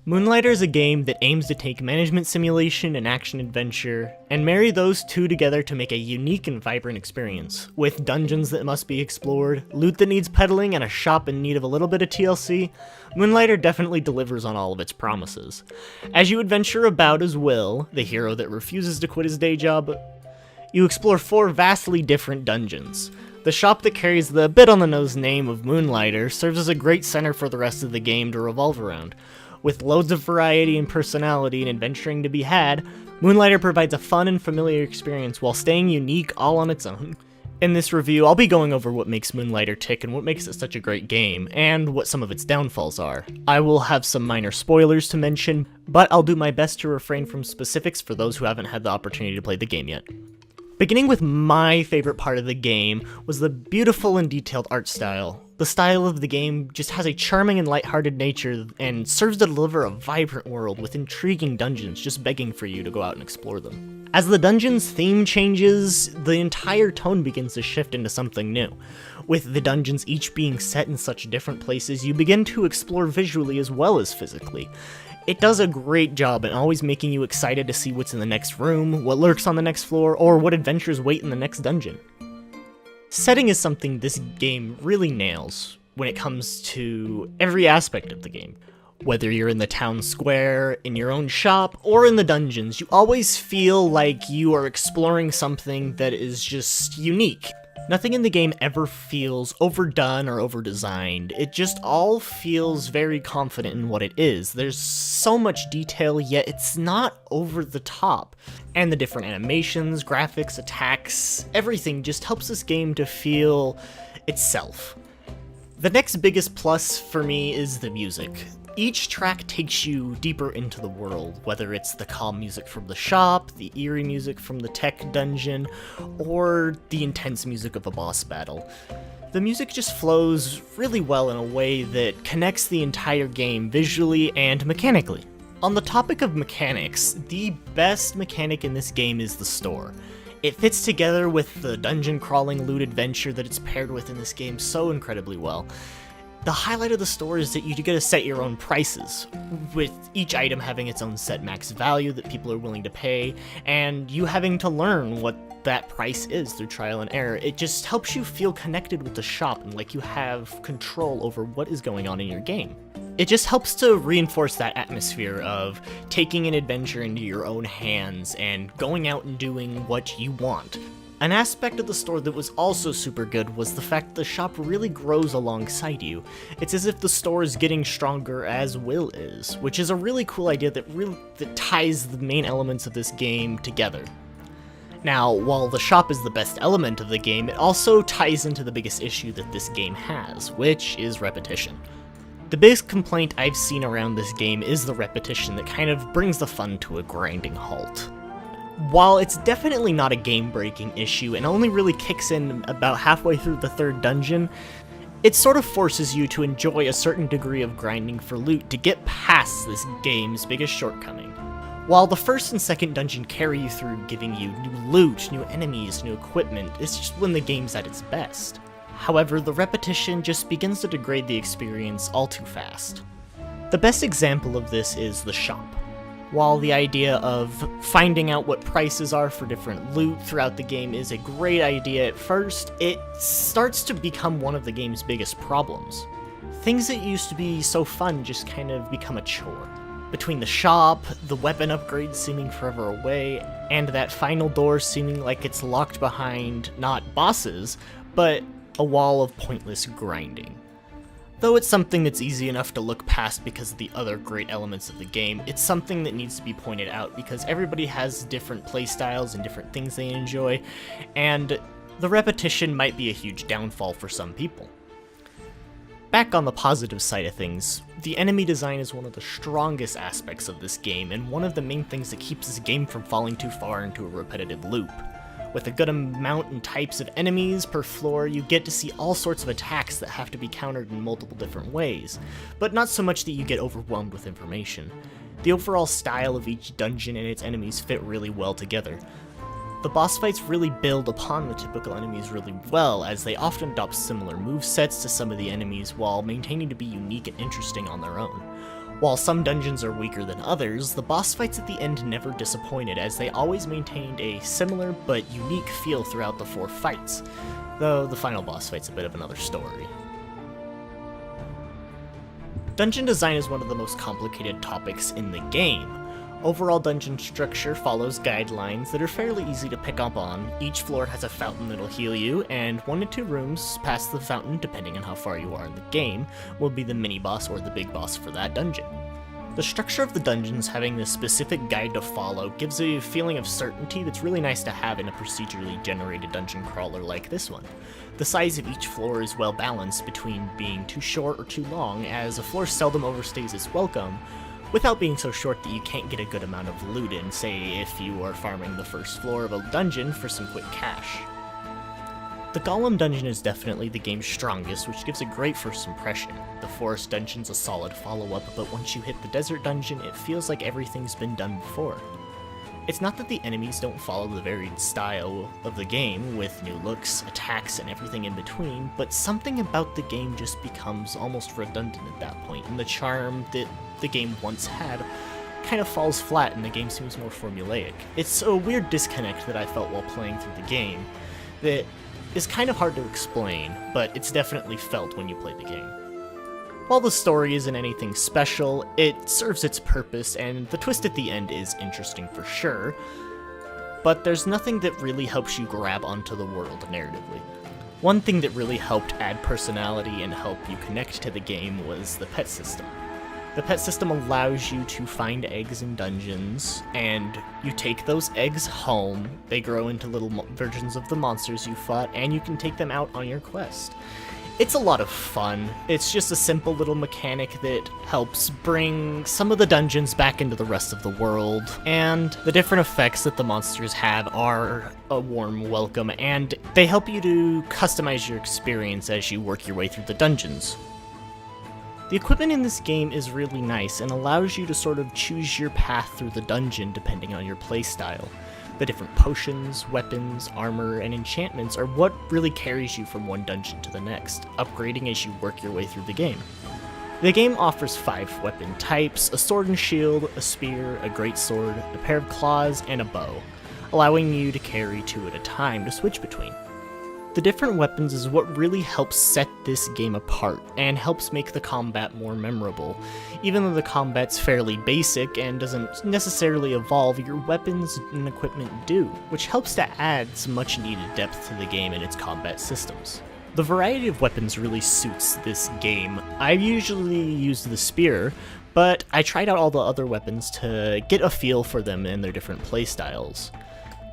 Moonlighter is a game that aims to take management simulation and action-adventure, and marry those two together to make a unique and vibrant experience. With dungeons that must be explored, loot that needs peddling, and a shop in need of a little bit of TLC, Moonlighter definitely delivers on all of its promises. As you adventure about as Will, the hero that refuses to quit his day job, you explore 4 vastly different dungeons. The shop that carries the bit-on-the-nose name of Moonlighter serves as a great center for the rest of the game to revolve around. With loads of variety and personality and adventuring to be had, Moonlighter provides a fun and familiar experience while staying unique all on its own. In this review, I'll be going over what makes Moonlighter tick and what makes it such a great game, and what some of its downfalls are. I will have some minor spoilers to mention, but I'll do my best to refrain from specifics for those who haven't had the opportunity to play the game yet. Beginning with my favorite part of the game was the beautiful and detailed art style. The style of the game just has a charming and lighthearted nature and serves to deliver a vibrant world with intriguing dungeons just begging for you to go out and explore them. As the dungeon's theme changes, the entire tone begins to shift into something new. With the dungeons each being set in such different places, you begin to explore visually as well as physically. It does a great job in always making you excited to see what's in the next room, what lurks on the next floor, or what adventures wait in the next dungeon. Setting is something this game really nails when it comes to every aspect of the game. Whether you're in the town square, in your own shop, or in the dungeons, you always feel like you are exploring something that is just unique. Nothing in the game ever feels overdone or overdesigned. It just all feels very confident in what it is. There's so much detail, yet it's not over the top. And the different animations, graphics, attacks, everything just helps this game to feel itself. The next biggest plus for me is the music. Each track takes you deeper into the world, whether it's the calm music from the shop, the eerie music from the tech dungeon, or the intense music of a boss battle. The music just flows really well in a way that connects the entire game visually and mechanically. On the topic of mechanics, the best mechanic in this game is the store. It fits together with the dungeon crawling loot adventure that it's paired with in this game so incredibly well. The highlight of the store is that you get to set your own prices, with each item having its own set max value that people are willing to pay, and you having to learn what that price is through trial and error. It just helps you feel connected with the shop and like you have control over what is going on in your game. It just helps to reinforce that atmosphere of taking an adventure into your own hands and going out and doing what you want. An aspect of the store that was also super good was the fact the shop really grows alongside you. It's as if the store is getting stronger as Will is, which is a really cool idea that ties the main elements of this game together. Now, while the shop is the best element of the game, it also ties into the biggest issue that this game has, which is repetition. The biggest complaint I've seen around this game is the repetition that kind of brings the fun to a grinding halt. While it's definitely not a game-breaking issue and only really kicks in about halfway through the 3rd dungeon, it sort of forces you to enjoy a certain degree of grinding for loot to get past this game's biggest shortcoming. While the 1st and 2nd dungeon carry you through giving you new loot, new enemies, new equipment, it's just when the game's at its best. However, the repetition just begins to degrade the experience all too fast. The best example of this is the shop. While the idea of finding out what prices are for different loot throughout the game is a great idea at first, it starts to become one of the game's biggest problems. Things that used to be so fun just kind of become a chore. Between the shop, the weapon upgrades seeming forever away, and that final door seeming like it's locked behind not bosses, but a wall of pointless grinding. Though it's something that's easy enough to look past because of the other great elements of the game, it's something that needs to be pointed out because everybody has different playstyles and different things they enjoy, and the repetition might be a huge downfall for some people. Back on the positive side of things, the enemy design is one of the strongest aspects of this game, and one of the main things that keeps this game from falling too far into a repetitive loop. With a good amount and types of enemies per floor, you get to see all sorts of attacks that have to be countered in multiple different ways, but not so much that you get overwhelmed with information. The overall style of each dungeon and its enemies fit really well together. The boss fights really build upon the typical enemies really well, as they often adopt similar movesets to some of the enemies while maintaining to be unique and interesting on their own. While some dungeons are weaker than others, the boss fights at the end never disappointed, as they always maintained a similar but unique feel throughout the 4 fights, though the final boss fight's a bit of another story. Dungeon design is one of the most complicated topics in the game. Overall dungeon structure follows guidelines that are fairly easy to pick up on. Each floor has a fountain that'll heal you, and 1 to 2 rooms past the fountain, depending on how far you are in the game, will be the mini-boss or the big boss for that dungeon. The structure of the dungeons having this specific guide to follow gives a feeling of certainty that's really nice to have in a procedurally generated dungeon crawler like this one. The size of each floor is well balanced between being too short or too long, as a floor seldom overstays its welcome, without being so short that you can't get a good amount of loot in, say if you are farming the first floor of a dungeon for some quick cash. The Golem dungeon is definitely the game's strongest, which gives a great first impression. The forest dungeon's a solid follow-up, but once you hit the desert dungeon, it feels like everything's been done before. It's not that the enemies don't follow the varied style of the game, with new looks, attacks, and everything in between, but something about the game just becomes almost redundant at that point, and the charm that the game once had kind of falls flat and the game seems more formulaic. It's a weird disconnect that I felt while playing through the game that is kind of hard to explain, but it's definitely felt when you play the game. While the story isn't anything special, it serves its purpose, and the twist at the end is interesting for sure, but there's nothing that really helps you grab onto the world narratively. One thing that really helped add personality and help you connect to the game was the pet system. The pet system allows you to find eggs in dungeons, and you take those eggs home, they grow into little versions of the monsters you fought, and you can take them out on your quest. It's a lot of fun. It's just a simple little mechanic that helps bring some of the dungeons back into the rest of the world, and the different effects that the monsters have are a warm welcome, and they help you to customize your experience as you work your way through the dungeons. The equipment in this game is really nice and allows you to sort of choose your path through the dungeon depending on your playstyle. The different potions, weapons, armor, and enchantments are what really carries you from one dungeon to the next, upgrading as you work your way through the game. The game offers 5 weapon types: a sword and shield, a spear, a greatsword, a pair of claws, and a bow, allowing you to carry 2 at a time to switch between. The different weapons is what really helps set this game apart, and helps make the combat more memorable. Even though the combat's fairly basic and doesn't necessarily evolve, your weapons and equipment do, which helps to add some much needed depth to the game and its combat systems. The variety of weapons really suits this game. I usually use the spear, but I tried out all the other weapons to get a feel for them and their different playstyles.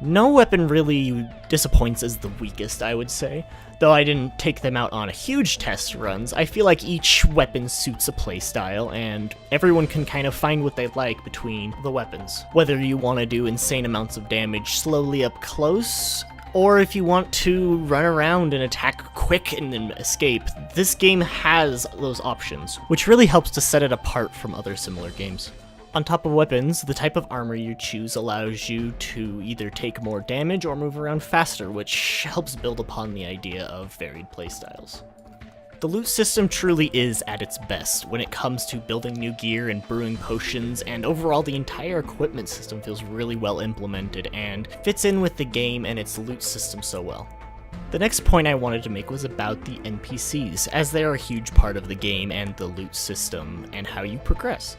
No weapon really disappoints as the weakest, I would say. Though I didn't take them out on a huge test runs, I feel like each weapon suits a playstyle, and everyone can kind of find what they like between the weapons. Whether you want to do insane amounts of damage slowly up close, or if you want to run around and attack quick and then escape, this game has those options, which really helps to set it apart from other similar games. On top of weapons, the type of armor you choose allows you to either take more damage or move around faster, which helps build upon the idea of varied playstyles. The loot system truly is at its best when it comes to building new gear and brewing potions, and overall the entire equipment system feels really well implemented and fits in with the game and its loot system so well. The next point I wanted to make was about the NPCs, as they are a huge part of the game and the loot system and how you progress.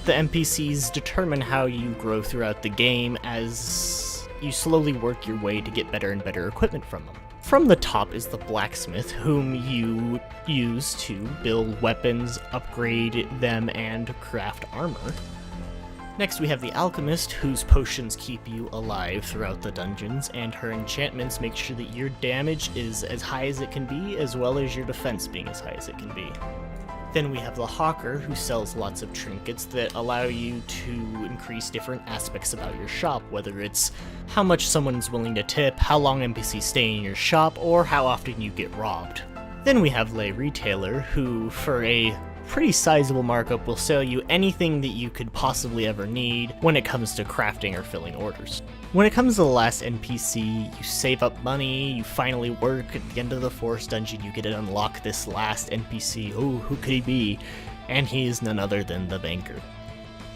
The NPCs determine how you grow throughout the game as you slowly work your way to get better and better equipment from them. From the top is the blacksmith, whom you use to build weapons, upgrade them, and craft armor. Next we have the alchemist, whose potions keep you alive throughout the dungeons, and her enchantments make sure that your damage is as high as it can be, as well as your defense being as high as it can be. Then we have the hawker, who sells lots of trinkets that allow you to increase different aspects about your shop, whether it's how much someone's willing to tip, how long NPCs stay in your shop, or how often you get robbed. Then we have lay retailer, who for a pretty sizable markup will sell you anything that you could possibly ever need when it comes to crafting or filling orders. When it comes to the last NPC, you save up money, you finally work, at the end of the forest dungeon you get to unlock this last NPC. Oh, who could he be? and he is none other than the Banker.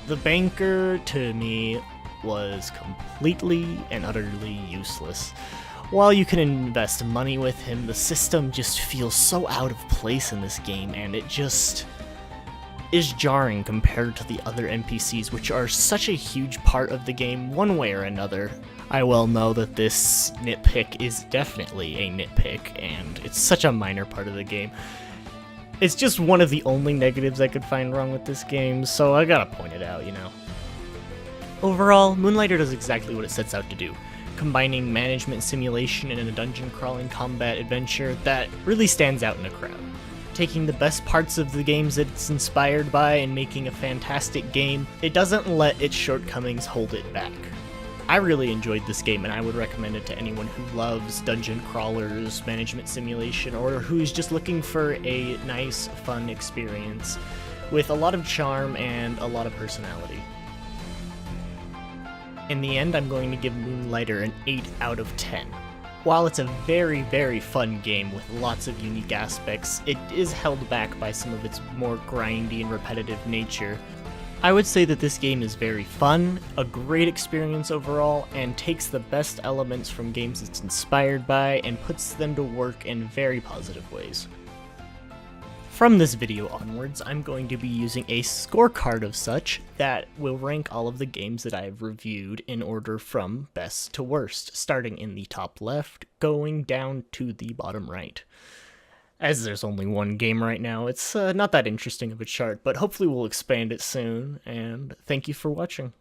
The Banker, to me, was completely and utterly useless. While you can invest money with him, the system just feels so out of place in this game, and it just is jarring compared to the other NPCs, which are such a huge part of the game one way or another. I well know that this nitpick is definitely a nitpick, and it's such a minor part of the game. It's just one of the only negatives I could find wrong with this game, so I gotta point it out, you know. Overall, Moonlighter does exactly what it sets out to do, combining management simulation and a dungeon crawling combat adventure that really stands out in a crowd. Taking the best parts of the games that it's inspired by and making a fantastic game, it doesn't let its shortcomings hold it back. I really enjoyed this game, and I would recommend it to anyone who loves dungeon crawlers, management simulation, or who's just looking for a nice, fun experience with a lot of charm and a lot of personality. In the end, I'm going to give Moonlighter an 8 out of 10. While it's a very, very fun game with lots of unique aspects, it is held back by some of its more grindy and repetitive nature. I would say that this game is very fun, a great experience overall, and takes the best elements from games it's inspired by and puts them to work in very positive ways. From this video onwards, I'm going to be using a scorecard of such that will rank all of the games that I've reviewed in order from best to worst, starting in the top left, going down to the bottom right. As there's only one game right now, it's not that interesting of a chart, but hopefully we'll expand it soon, and thank you for watching.